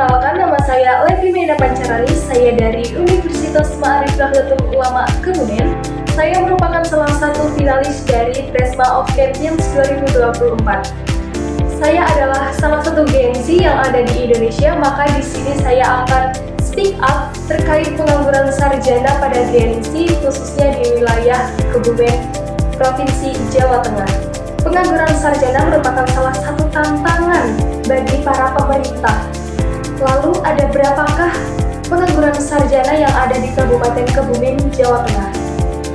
Perkenalkan, nama saya Levi Mena Pancarali. Saya dari Universitas Ma'arif Nahdlatul Ulama Kebumen. Saya merupakan salah satu finalis dari Tresma of Champions 2024. Saya adalah salah satu Gen Z yang ada di Indonesia, maka di sini saya akan speak up terkait pengangguran sarjana pada Gen Z, khususnya di wilayah Kebumen, Provinsi Jawa Tengah. Pengangguran sarjana merupakan salah satu tantangan bagi para pemerintah. Lalu ada berapakah pengangguran sarjana yang ada di Kabupaten Kebumen, Jawa Tengah?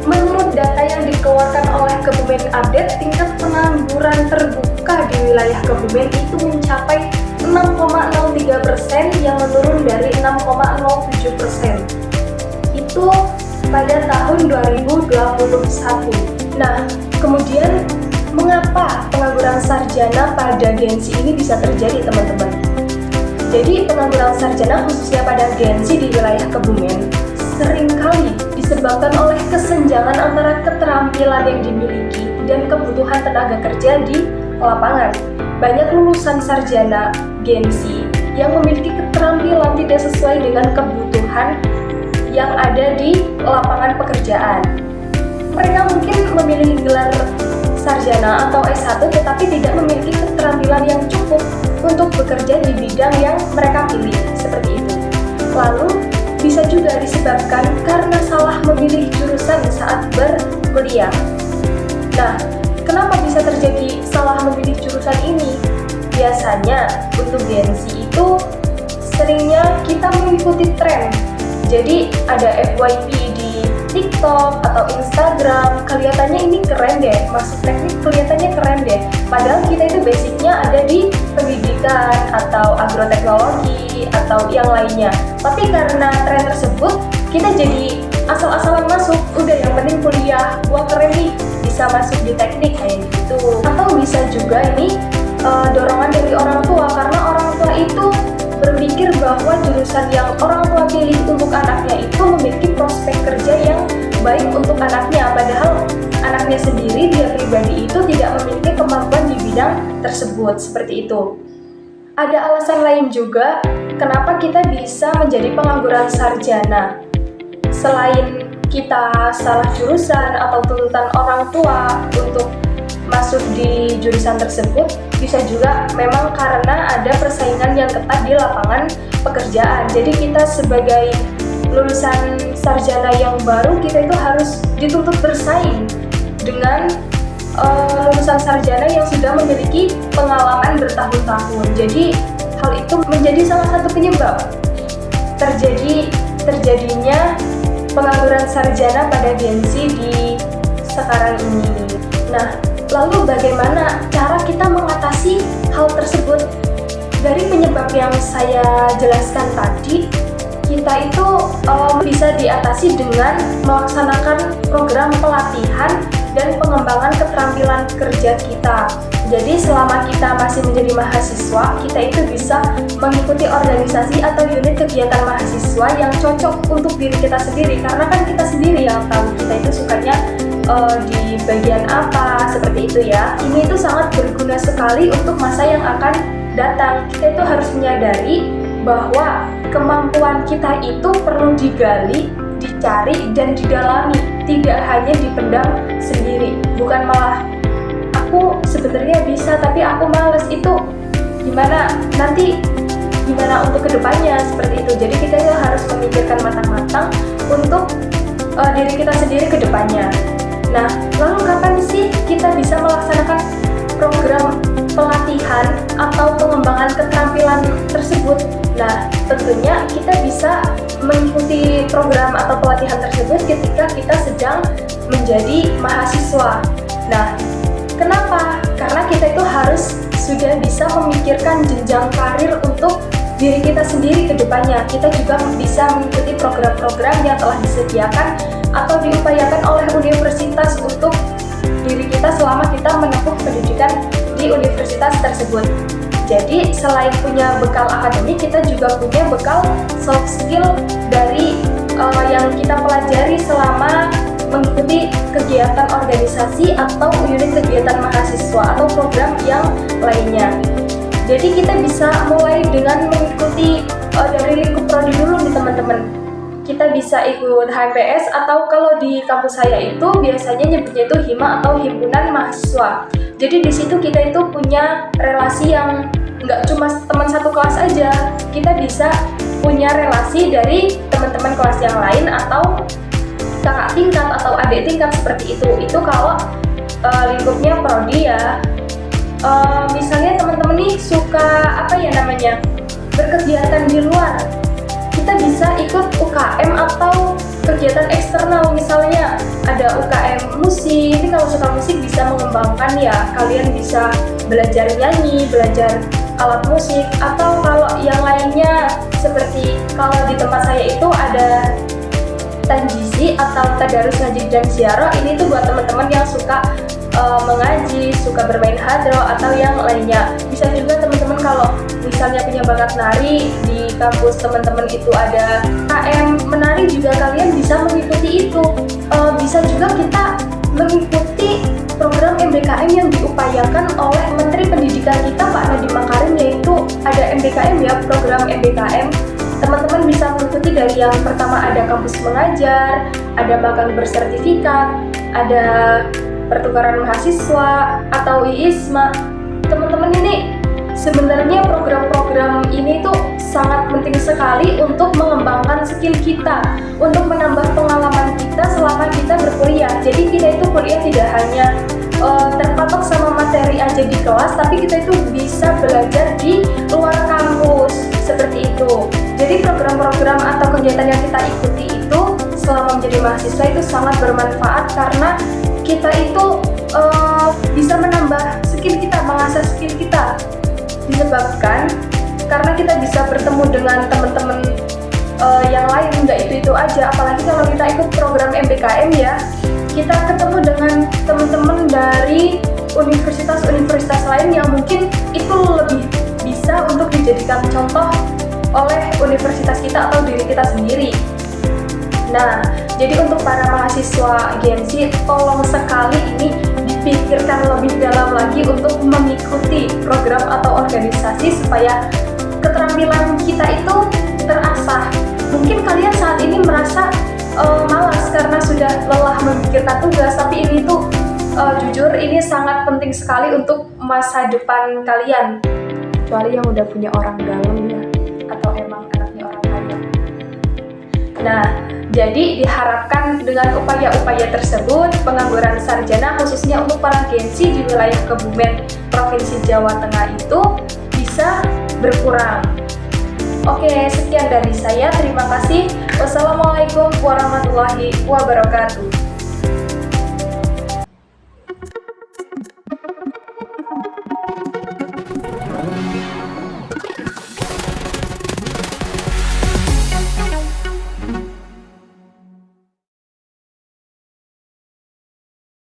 Menurut data yang dikeluarkan oleh Kebumen Update, tingkat pengangguran terbuka di wilayah Kebumen itu mencapai 6,03% yang menurun dari 6,07%. Itu pada tahun 2021. Nah, kemudian mengapa pengangguran sarjana pada Gen Z ini bisa terjadi, teman-teman? Jadi pengangguran sarjana khususnya pada Gen Z di wilayah Kebumen seringkali disebabkan oleh kesenjangan antara keterampilan yang dimiliki dan kebutuhan tenaga kerja di lapangan. Banyak lulusan sarjana Gen Z yang memiliki keterampilan tidak sesuai dengan kebutuhan yang ada di lapangan pekerjaan. Mereka mungkin memiliki gelar sarjana atau S1 tetapi tidak memiliki keterampilan yang cukup untuk bekerja di bidang yang mereka pilih, seperti itu. Lalu bisa juga disebabkan karena salah memilih jurusan saat berkuliah. Nah, kenapa bisa terjadi salah memilih jurusan ini? Biasanya untuk Gen Z itu seringnya kita mengikuti tren. Jadi ada FYP di TikTok atau Instagram, kelihatannya ini keren deh, masuk teknik kelihatannya keren deh. Padahal kita itu basicnya ada di pendidikan atau agroteknologi atau yang lainnya. Tapi karena tren tersebut, kita jadi asal-asalan masuk. Udah yang penting kuliah, wah keren nih, bisa masuk di teknik kayak gitu. Atau bisa juga ini dorongan dari orang tua, karena orang tua itu berpikir bahwa jurusan yang orang tua pilih untuk anaknya itu memiliki prospek kerja yang baik untuk anaknya, padahal anaknya sendiri, dia pribadi itu tidak memiliki kemampuan di bidang tersebut, seperti itu. Ada alasan lain juga kenapa kita bisa menjadi pengangguran sarjana. Selain kita salah jurusan atau tuntutan orang tua untuk masuk di jurusan tersebut, bisa juga memang karena ada persaingan yang ketat di lapangan pekerjaan. Jadi kita sebagai lulusan sarjana yang baru, kita itu harus dituntut bersaing dengan lulusan sarjana yang sudah memiliki pengalaman bertahun-tahun. Jadi hal itu menjadi salah satu penyebab terjadinya pengangguran sarjana pada Gen Z di sekarang ini. Nah, lalu bagaimana cara kita mengatasi hal tersebut? Dari penyebab yang saya jelaskan tadi, kita itu bisa diatasi dengan melaksanakan program pelatihan dan pengembangan keterampilan kerja kita. Jadi selama kita masih menjadi mahasiswa, kita itu bisa mengikuti organisasi atau unit kegiatan mahasiswa yang cocok untuk diri kita sendiri. Karena kan kita sendiri yang tahu kita itu sukanya di bagian apa, seperti itu ya. Ini itu sangat berguna sekali untuk masa yang akan datang. Kita itu harus menyadari bahwa kemampuan kita itu perlu digali, dicari, dan didalami, tidak hanya dipendam sendiri. Bukan malah aku sebenarnya bisa tapi aku males, itu gimana nanti, gimana untuk kedepannya, seperti itu. Jadi kita harus memikirkan matang-matang untuk diri kita sendiri ke depannya. Nah, lalu kapan sih kita bisa melaksanakan program pelatihan atau pengembangan keterampilan tersebut? Nah, tentunya kita bisa mengikuti program atau pelatihan tersebut ketika kita sedang menjadi mahasiswa. Nah, kenapa? Karena kita itu harus sudah bisa memikirkan jenjang karir untuk diri kita sendiri ke depannya. Kita juga bisa mengikuti program-program yang telah disediakan atau diupayakan oleh universitas untuk diri kita selama kita menempuh pendidikan di universitas tersebut. Jadi selain punya bekal akademik, kita juga punya bekal soft skill dari yang kita pelajari selama mengikuti kegiatan organisasi atau unit kegiatan mahasiswa atau program yang lainnya. Jadi kita bisa mulai dengan mengikuti dari lingkup prodi dulu nih teman-teman. Kita bisa ikut HMPS atau kalau di kampus saya itu biasanya nyebutnya itu HIMA atau Himpunan Mahasiswa. Jadi di situ kita itu punya relasi yang nggak cuma teman satu kelas aja, kita bisa punya relasi dari teman-teman kelas yang lain atau kakak tingkat atau adik tingkat seperti itu. Itu kalau lingkupnya prodi ya. Misalnya teman-teman nih suka berkegiatan di luar, kita bisa ikut UKM atau kegiatan eksternal. Misalnya ada UKM musik, ini kalau suka musik bisa mengembangkan ya, kalian bisa belajar nyanyi, belajar alat musik, atau kalau yang lainnya seperti kalau di tempat saya itu ada tanjisi atau tadarus ngaji dan ziarah. Ini tuh buat teman-teman yang suka mengaji, suka bermain hadroh atau yang lainnya. Bisa juga teman-teman kalau misalnya punya bakat nari, di kampus teman-teman itu ada KM menari juga, kalian bisa mengikuti itu. Bisa juga kita mengikuti program MBKM yang diupayakan oleh Menteri Pendidikan kita Pak Nadiem Makarim, yaitu ada MBKM ya, program MBKM. Teman-teman bisa mengikuti dari yang pertama ada kampus mengajar, ada magang bersertifikat, ada pertukaran mahasiswa atau IISMA. Teman-teman ini sebenarnya program-program ini tuh sangat penting sekali untuk mengembangkan skill kita, untuk menambah pengalaman kita selama kita berkuliah. Jadi kita itu kuliah tidak hanya terpatok sama materi aja di kelas, tapi kita itu bisa belajar di luar kampus, seperti itu. Jadi program-program atau kegiatan yang kita ikuti itu selama menjadi mahasiswa itu sangat bermanfaat karena kita itu bisa menambah skill kita, mengasah skill kita. Disebabkan karena kita bisa bertemu dengan teman-teman yang lain, nggak itu aja. Apalagi kalau kita ikut program MBKM ya, kita ketemu dengan teman-teman dari universitas-universitas lain yang mungkin itu lebih bisa untuk dijadikan contoh oleh universitas kita atau diri kita sendiri. Nah, jadi untuk para mahasiswa GMC, tolong sekali ini dipikirkan lebih dalam lagi untuk mengikuti program atau organisasi supaya keterampilan kita itu terasah. Mungkin kalian saat ini merasa malas karena sudah lelah memikirkan tugas, tapi ini tuh jujur ini sangat penting sekali untuk masa depan kalian. Kecuali yang udah punya orang dalam ya, atau emang anaknya orang kaya. Nah, jadi diharapkan dengan upaya-upaya tersebut, pengangguran sarjana khususnya untuk para Gensi di wilayah Kebumen, Provinsi Jawa Tengah itu bisa berkurang. Oke, sekian dari saya. Terima kasih. Wassalamualaikum warahmatullahi wabarakatuh.